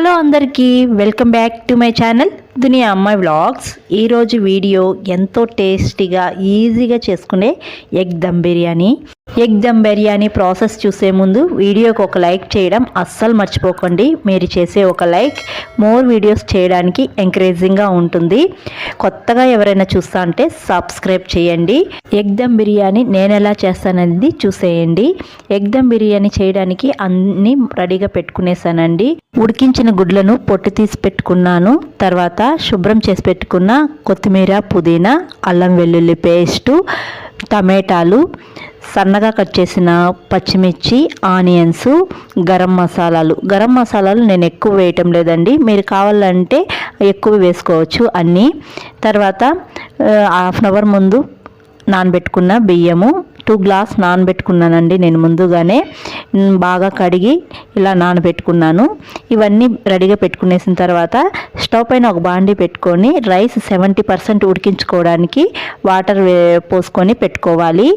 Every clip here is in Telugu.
హలో అందరికీ welcome back to my channel దునియా అమ్మాయి వ్లాగ్స్. ఈరోజు వీడియో ఎంతో టేస్టీగా ఈజీగా చేసుకునే ఎగ్ దమ్ బిర్యానీ ప్రాసెస్ చూసే ముందు వీడియోకి ఒక లైక్ చేయడం అస్సలు మర్చిపోకండి. మీరు చేసే ఒక లైక్ మోర్ వీడియోస్ చేయడానికి ఎంకరేజింగ్గా ఉంటుంది. కొత్తగా ఎవరైనా చూస్తా అంటే సబ్స్క్రైబ్ చేయండి. ఎగ్ దమ్ బిర్యానీ నేను ఎలా చేస్తానది చూసేయండి. ఎగ్ దమ్ బిర్యానీ చేయడానికి అన్నీ రెడీగా పెట్టుకునేసానండి. ఉడికించిన గుడ్లను పొట్టు తీసి పెట్టుకున్నాను. తర్వాత శుభ్రం చేసి పెట్టుకున్న కొత్తిమీర, పుదీనా, అల్లం వెల్లుల్లి పేస్టు, టమాటాలు, సన్నగా కట్ చేసిన పచ్చిమిర్చి, ఆనియన్స్, గరం మసాలాలు నేను ఎక్కువ వేయటం లేదండి. మీరు కావాలంటే ఎక్కువ వేసుకోవచ్చు అన్నీ. తర్వాత హాఫ్ అన్ అవర్ ముందు నానబెట్టుకున్న బియ్యము 2 గ్లాస్ నానబెట్టుకున్నానండి. నేను ముందుగానే బాగా కడిగి ఇలా నానబెట్టుకున్నాను. ఇవన్నీ రెడీగా పెట్టుకునేసిన తర్వాత స్టవ్ పైన ఒక బాండీ పెట్టుకొని రైస్ 70% ఉడికించుకోవడానికి వాటర్ పోసుకొని పెట్టుకోవాలి.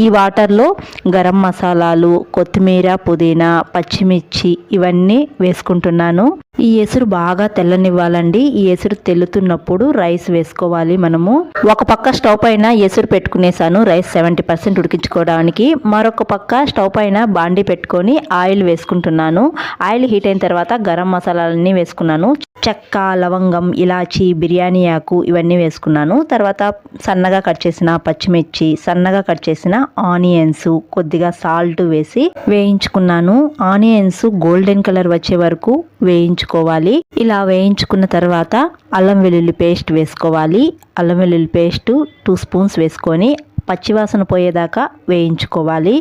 ఈ వాటర్లో గరం మసాలాలు, కొత్తిమీర, పుదీనా, పచ్చిమిర్చి ఇవన్నీ వేసుకుంటున్నాను. ఈ ఎసురు బాగా తెల్లనివ్వాలండి. ఈ ఎసురు తెల్లుతున్నప్పుడు రైస్ వేసుకోవాలి. మనము ఒక పక్క స్టవ్ పైన ఎసురు పెట్టుకునేసాను రైస్ 70% ఉడికించుకోవడానికి. మరొక పక్క స్టవ్ పైన బాండీ పెట్టుకొని ఆయిల్ వేసుకుంటున్నాను. ఆయిల్ హీట్ అయిన తర్వాత గరం మసాలాలన్నీ వేసుకున్నాను. చెక్క, లవంగం, ఇలాచి, బిర్యానీ ఆకు ఇవన్నీ వేసుకున్నాను. తర్వాత సన్నగా కట్ చేసిన పచ్చిమిర్చి, సన్నగా కట్ చేసిన ఆనియన్స్, కొద్దిగా సాల్ట్ వేసి వేయించుకున్నాను. ఆనియన్స్ గోల్డెన్ కలర్ వచ్చే వరకు వేయించుకోవాలి. ఇలా వేయించుకున్న తర్వాత అల్లం వెల్లుల్లి పేస్ట్ వేసుకోవాలి. అల్లం వెల్లుల్లి పేస్ట్ 2 స్పూన్స్ వేసుకొని పచ్చివాసన పోయేదాకా వేయించుకోవాలి.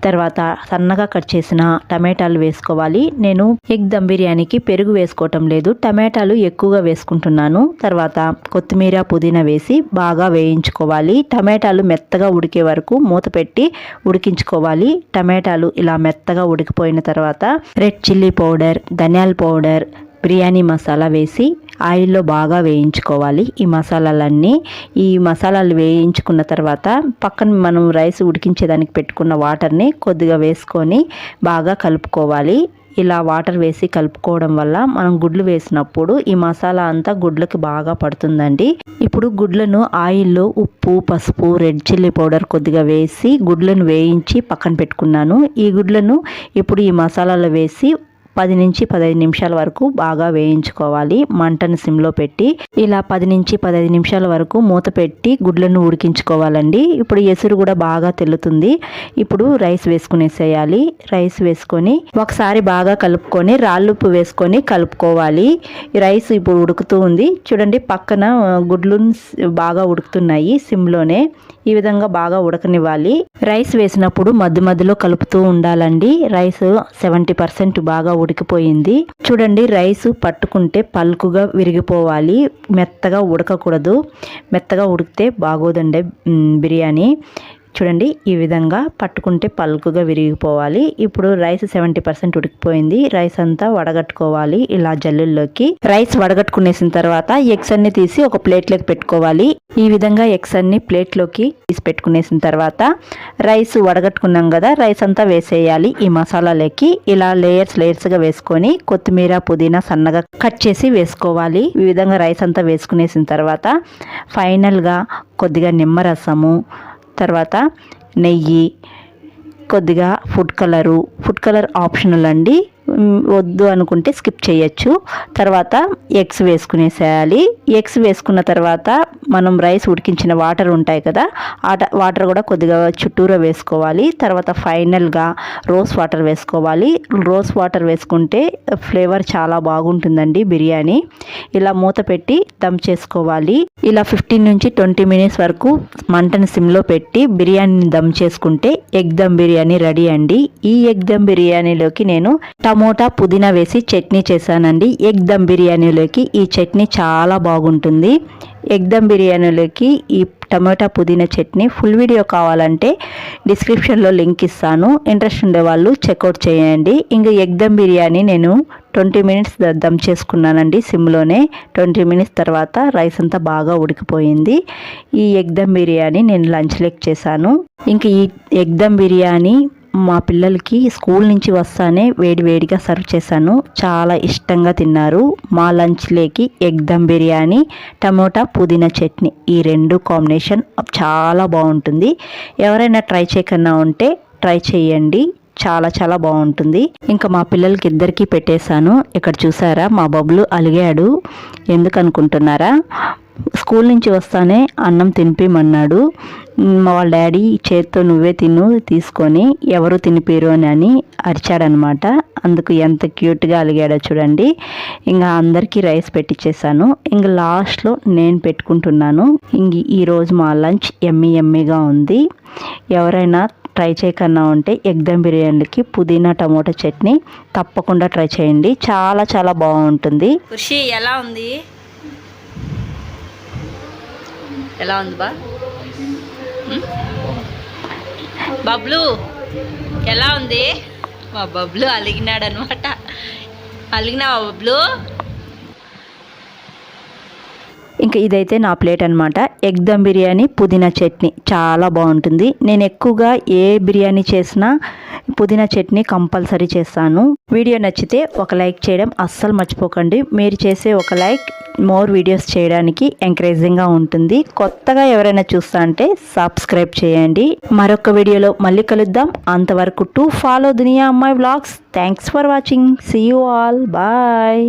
తర్వాత సన్నగా కట్ చేసిన టమాటాలు వేసుకోవాలి. నేను ఎగ్ దమ్ బిర్యానీకి పెరుగు వేసుకోవటం లేదు, టమాటాలు ఎక్కువగా వేసుకుంటున్నాను. తర్వాత కొత్తిమీర, పుదీనా వేసి బాగా వేయించుకోవాలి. టమాటాలు మెత్తగా ఉడికే వరకు మూత పెట్టి ఉడికించుకోవాలి. టమాటాలు ఇలా మెత్తగా ఉడికిపోయిన తర్వాత రెడ్ చిల్లీ పౌడర్, ధనియాల పౌడర్, బిర్యానీ మసాలా వేసి ఆయిల్లో బాగా వేయించుకోవాలి. ఈ మసాలాలు వేయించుకున్న తర్వాత పక్కన మనం రైస్ ఉడికించేదానికి పెట్టుకున్న వాటర్ని కొద్దిగా వేసుకొని బాగా కలుపుకోవాలి. ఇలా వాటర్ వేసి కలుపుకోవడం వల్ల మనం గుడ్లు వేసినప్పుడు ఈ మసాలా అంతా గుడ్లకి బాగా పడుతుందండి. ఇప్పుడు గుడ్లను ఆయిల్లో ఉప్పు, పసుపు, రెడ్ చిల్లీ పౌడర్ కొద్దిగా వేసి గుడ్లను వేయించి పక్కన పెట్టుకున్నాను. ఈ గుడ్లను ఇప్పుడు ఈ మసాలాలో వేసి 10 నుంచి 15 నిమిషాల వరకు బాగా వేయించుకోవాలి. మంటను సిమ్లో పెట్టి ఇలా 10 నుంచి 15 నిమిషాల వరకు మూత పెట్టి గుడ్లను ఉడికించుకోవాలండి. ఇప్పుడు ఎసురు కూడా బాగా తెల్లుతుంది. ఇప్పుడు రైస్ వేసుకునేసేయాలి. రైస్ వేసుకొని ఒకసారి బాగా కలుపుకొని రాళ్ళుప్పు వేసుకొని కలుపుకోవాలి. రైస్ ఇప్పుడు ఉడుకుతూ ఉంది చూడండి. పక్కన గుడ్లు బాగా ఉడుకుతున్నాయి సిమ్లోనే. ఈ విధంగా బాగా ఉడకనివ్వాలి. రైస్ వేసినప్పుడు మధ్యలో కలుపుతూ ఉండాలండి. రైస్ 70% బాగా ఉడికిపోయింది చూడండి. రైస్ పట్టుకుంటే పలుకుగా విరిగిపోవాలి, మెత్తగా ఉడకకూడదు. మెత్తగా ఉడికితే బాగోదండి బిర్యానీ. చూడండి ఈ విధంగా పట్టుకుంటే పలుకుగా విరిగిపోవాలి. ఇప్పుడు రైస్ 70% ఉడికిపోయింది. రైస్ అంతా వడగట్టుకోవాలి ఇలా జల్లుల్లోకి. రైస్ వడగట్టుకునేసిన తర్వాత ఎగ్స్ అన్ని తీసి ఒక ప్లేట్లోకి పెట్టుకోవాలి. ఈ విధంగా ఎగ్స్ అన్ని ప్లేట్లోకి తీసి పెట్టుకునేసిన తర్వాత రైస్ వడగట్టుకున్నాం కదా, రైస్ అంతా వేసేయాలి ఈ మసాలాలోకి. ఇలా లేయర్స్గా వేసుకొని కొత్తిమీర, పుదీనా సన్నగా కట్ చేసి వేసుకోవాలి. ఈ విధంగా రైస్ అంతా వేసుకునేసిన తర్వాత ఫైనల్గా కొద్దిగా నిమ్మరసము, తర్వాత నెయ్యి, కొద్దిగా ఫుడ్ కలర్ ఆప్షనల్ అండి, వద్దు అనుకుంటే స్కిప్ చేయొచ్చు. తర్వాత ఎగ్స్ వేసుకునేసేయాలి. ఎగ్స్ వేసుకున్న తర్వాత మనం రైస్ ఉడికించిన వాటర్ ఉంటాయి కదా, వాటర్ కూడా కొద్దిగా చుట్టూరా వేసుకోవాలి. తర్వాత ఫైనల్గా రోస్ వాటర్ వేసుకోవాలి. రోస్ వాటర్ వేసుకుంటే ఫ్లేవర్ చాలా బాగుంటుందండి బిర్యానీ. ఇలా మూత పెట్టి దమ్ చేసుకోవాలి. ఇలా 15 నుంచి 20 మినిట్స్ వరకు మంటను సిమ్లో పెట్టి బిర్యానీని దమ్ చేసుకుంటే ఎగ్ దమ్ బిర్యానీ రెడీ అండి. ఈ ఎగ్ దమ్ బిర్యానీలోకి నేను టమోటా, పుదీనా వేసి చట్నీ చేశానండి. ఎగ్ దమ్ బిర్యానీలోకి ఈ చట్నీ చాలా బాగుంటుంది. ఎగ్ దమ్ బిర్యానీలోకి ఈ టమోటా, పుదీనా చట్నీ ఫుల్ వీడియో కావాలంటే డిస్క్రిప్షన్లో లింక్ ఇస్తాను. ఇంట్రెస్ట్ ఉండే వాళ్ళు చెక్అవుట్ చేయండి. ఇంకా ఎగ్ దమ్ బిర్యానీ నేను 20 మినిట్స్ దమ్ చేసుకున్నానండి సిమ్లోనే. 20 మినిట్స్ తర్వాత రైస్ అంతా బాగా ఉడికిపోయింది. ఈ ఎగ్ దమ్ బిర్యానీ నేను లంచ్ లెక్ చేశాను. ఇంక ఈ ఎగ్ దమ్ బిర్యానీ మా పిల్లలకి స్కూల్ నుంచి వస్తానే వేడివేడిగా సర్వ్ చేశాను. చాలా ఇష్టంగా తిన్నారు. మా లంచ్లోకి ఎగ్ దమ్ బిర్యానీ, టమోటా పుదీనా చట్నీ, ఈ రెండు కాంబినేషన్ చాలా బాగుంటుంది. ఎవరైనా ట్రై చేయకన్నా ఉంటే ట్రై చేయండి. చాలా చాలా బాగుంటుంది. ఇంకా మా పిల్లలకి ఇద్దరికీ పెట్టేశాను. ఇక్కడ చూసారా మా బబ్లు అలిగాడు. ఎందుకు అనుకుంటున్నారా? స్కూల్ నుంచి వస్తానే అన్నం తినిపిమన్నాడు. మా వాళ్ళ డాడీ చేత్తో నువ్వే తిను తీసుకొని ఎవరు తినిపిరు అని అరిచాడనమాట. అందుకు ఎంత క్యూట్గా అలిగాడో చూడండి. ఇంకా అందరికీ రైస్ పెట్టించేసాను. ఇంకా లాస్ట్లో నేను పెట్టుకుంటున్నాను. ఈరోజు మా లంచ్ ఎమ్మీగా ఉంది. ఎవరైనా ట్రై చేయకన్నా ఉంటే ఎగ్ దమ్ బిర్యానీకి పుదీనా టమోటా చట్నీ తప్పకుండా ట్రై చేయండి. చాలా చాలా బాగుంటుంది. ఖుషి ఎలా ఉంది? ఎలా ఉంది బబ్లు ఎలా ఉంది? మా బబ్లు అలిగినాడు అనమాట. అలిగినావా బబ్లు? ఇంకా ఇదైతే నా ప్లేట్ అనమాట. ఎగ్ దమ్ బిర్యానీ పుదీనా చట్నీ చాలా బాగుంటుంది. నేను ఎక్కువగా ఏ బిర్యానీ చేసినా పుదీనా చట్నీ కంపల్సరీ చేస్తాను. వీడియో నచ్చితే ఒక లైక్ చేయడం అస్సలు మర్చిపోకండి. మీరు చేసే ఒక లైక్ మోర్ వీడియోస్ చేయడానికి ఎంకరేజింగ్గా ఉంటుంది. కొత్తగా ఎవరైనా చూస్తా అంటే సబ్స్క్రైబ్ చేయండి. మరొక వీడియోలో మళ్ళీ కలుద్దాం. అంతవరకు టు ఫాలో దునియా అమ్మాయి vlogs. Thanks for watching. See you all. Bye.